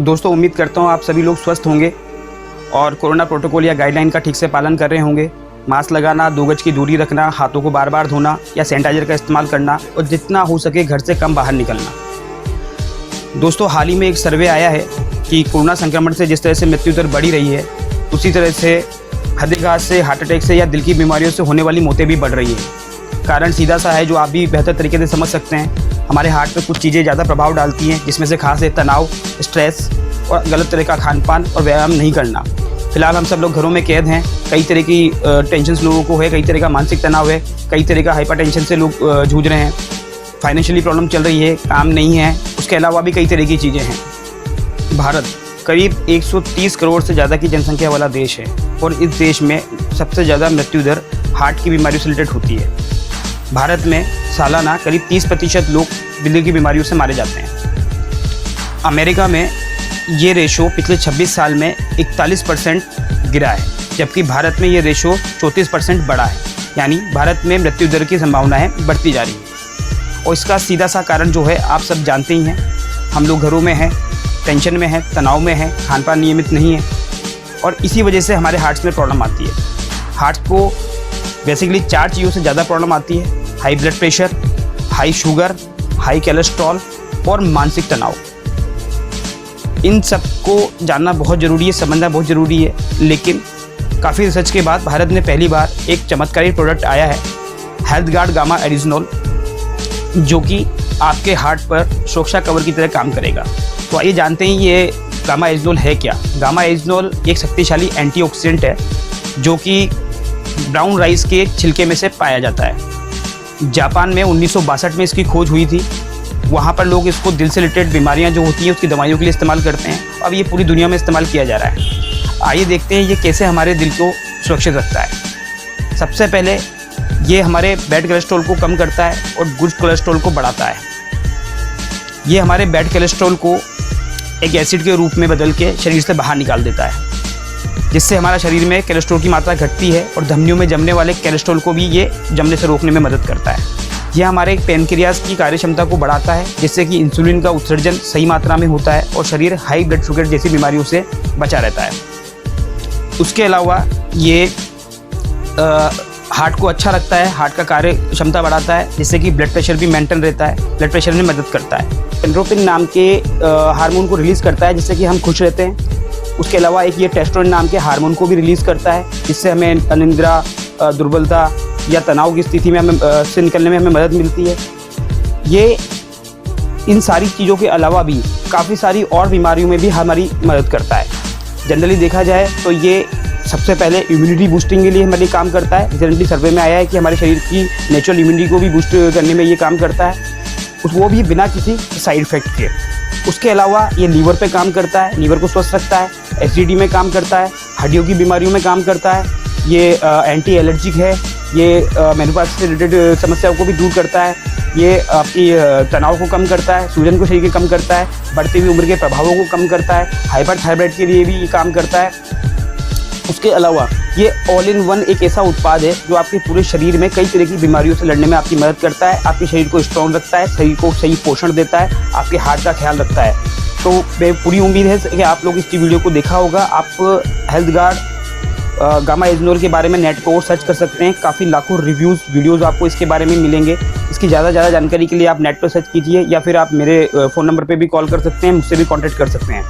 दोस्तों उम्मीद करता हूँ आप सभी लोग स्वस्थ होंगे और कोरोना प्रोटोकॉल या गाइडलाइन का ठीक से पालन कर रहे होंगे। मास्क लगाना, 2 गज की दूरी रखना, हाथों को बार बार धोना या सैनिटाइजर का इस्तेमाल करना और जितना हो सके घर से कम बाहर निकलना। दोस्तों हाल ही में एक सर्वे आया है कि कोरोना संक्रमण से जिस तरह से मृत्यु दर बढ़ी रही है उसी तरह से हृदयाघात से, हार्ट अटैक से या दिल की बीमारियों से होने वाली मौतें भी बढ़ रही है। कारण सीधा सा है जो आप भी बेहतर तरीके से समझ सकते हैं। हमारे हार्ट पे कुछ चीज़ें ज़्यादा प्रभाव डालती हैं जिसमें से खास है तनाव, स्ट्रेस और गलत तरह का खान पान और व्यायाम नहीं करना। फिलहाल हम सब लोग घरों में कैद हैं। कई तरह की टेंशन लोगों को है, कई तरह का मानसिक तनाव है, कई तरह का हाइपरटेंशन से लोग जूझ रहे हैं, फाइनेंशियली प्रॉब्लम चल रही है, काम नहीं है, उसके अलावा भी कई तरह की चीज़ें हैं। भारत करीब 130 करोड़ से ज़्यादा की जनसंख्या वाला देश है और इस देश में सबसे ज़्यादा मृत्यु दर हार्ट की बीमारियों से रिलेटेड होती है। भारत में सालाना करीब 30% लोग दिल की बीमारियों से मारे जाते हैं। अमेरिका में ये रेशो पिछले 26 साल में 41% गिरा है, जबकि भारत में ये रेशो 34% बढ़ा है। यानी भारत में मृत्यु दर की संभावनाएं बढ़ती जा रही है और इसका सीधा सा कारण जो है आप सब जानते ही हैं। हम लोग घरों में हैं, टेंशन में हैं, तनाव में हैं, खान पान नियमित नहीं है और इसी वजह से हमारे हार्ट्स में प्रॉब्लम आती है। हार्ट को बेसिकली 4 चीज़ों से ज़्यादा प्रॉब्लम आती है: high blood pressure, high sugar, high cholesterol और मानसिक तनाव। इन सब को जानना बहुत ज़रूरी है, समझना बहुत ज़रूरी है। लेकिन काफ़ी रिसर्च के बाद भारत में पहली बार एक चमत्कारी प्रोडक्ट आया है, हेल्थगार्ड गामा एडिजोनोल, जो कि आपके हार्ट पर सुरक्षा कवर की तरह काम करेगा। तो आइए जानते हैं ये गामा एडिजोनोल है क्या। गामा एडिजोनोल एक शक्तिशाली एंटीऑक्सीडेंट है जो कि ब्राउन राइस के छिलके में से पाया जाता है। जापान में 1962 में इसकी खोज हुई थी। वहाँ पर लोग इसको दिल से रिलेटेड बीमारियाँ जो होती हैं उसकी दवाइयों के लिए इस्तेमाल करते हैं। अब ये पूरी दुनिया में इस्तेमाल किया जा रहा है। आइए देखते हैं ये कैसे हमारे दिल को सुरक्षित रखता है। सबसे पहले ये हमारे बैड कोलेस्ट्रॉल को कम करता है और गुड कोलेस्ट्रॉल को बढ़ाता है। ये हमारे बैड कोलेस्ट्रॉल को एक एसिड के रूप में बदल के शरीर से बाहर निकाल देता है, जिससे हमारा शरीर में कोलेस्ट्रॉल की मात्रा घटती है और धमनियों में जमने वाले कोलेस्ट्रॉल को भी ये जमने से रोकने में मदद करता है। यह हमारे पैनक्रियाज की कार्यक्षमता को बढ़ाता है, जिससे कि इंसुलिन का उत्सर्जन सही मात्रा में होता है और शरीर हाई ब्लड शुगर जैसी बीमारियों से बचा रहता है। उसके अलावा ये हार्ट को अच्छा रखता है, हार्ट का कार्य क्षमता बढ़ाता है, जिससे कि ब्लड प्रेशर भी मेंटेन रहता है, ब्लड प्रेशर में मदद करता है। एंड्रोफिन नाम के हार्मोन को रिलीज़ करता है, जिससे कि हम खुश रहते हैं। उसके अलावा एक ये टेस्टोस्टेरोन नाम के हार्मोन को भी रिलीज़ करता है, जिससे हमें अनिद्रा, दुर्बलता या तनाव की स्थिति में हमें से निकलने में हमें मदद मिलती है। ये इन सारी चीज़ों के अलावा भी काफ़ी सारी और बीमारियों में भी हमारी मदद करता है। जनरली देखा जाए तो ये सबसे पहले इम्यूनिटी बूस्टिंग के लिए हमारे काम करता है। रिसेंटली सर्वे में आया है कि हमारे शरीर की नेचुरल इम्यूनिटी को भी बूस्ट करने में ये काम करता है, वो भी बिना किसी साइड इफ़ेक्ट के। उसके अलावा ये लीवर पे काम करता है, लीवर को स्वस्थ रखता है, एसिडिटी में काम करता है, हड्डियों की बीमारियों में काम करता है। ये एंटी एलर्जिक है, ये मेनोपॉज से रिलेटेड समस्याओं को भी दूर करता है। ये आपकी तनाव को कम करता है, सूजन को शरीर के कम करता है, बढ़ती हुई उम्र के प्रभावों को कम करता है, हाइपरथायराइड के लिए भी ये काम करता है। उसके अलावा ये ऑल इन वन एक ऐसा उत्पाद है जो आपके पूरे शरीर में कई तरह की बीमारियों से लड़ने में आपकी मदद करता है, आपके शरीर को स्ट्रॉन्ग रखता है, शरीर को सही पोषण देता है, आपके हार्ट का ख्याल रखता है। तो मैं पूरी उम्मीद है कि आप लोग इस वीडियो को देखा होगा। आप हेल्थगार्ड गामा एडिजोनोल के बारे में नेट पर सर्च कर सकते हैं। काफ़ी लाखों रिव्यूज़, वीडियोज़ आपको इसके बारे में मिलेंगे। इसकी ज़्यादा जानकारी के लिए आप नेट पर सर्च कीजिए या फिर आप मेरे फ़ोन नंबर पर भी कॉल कर सकते हैं, मुझसे भी कॉन्टैक्ट कर सकते हैं।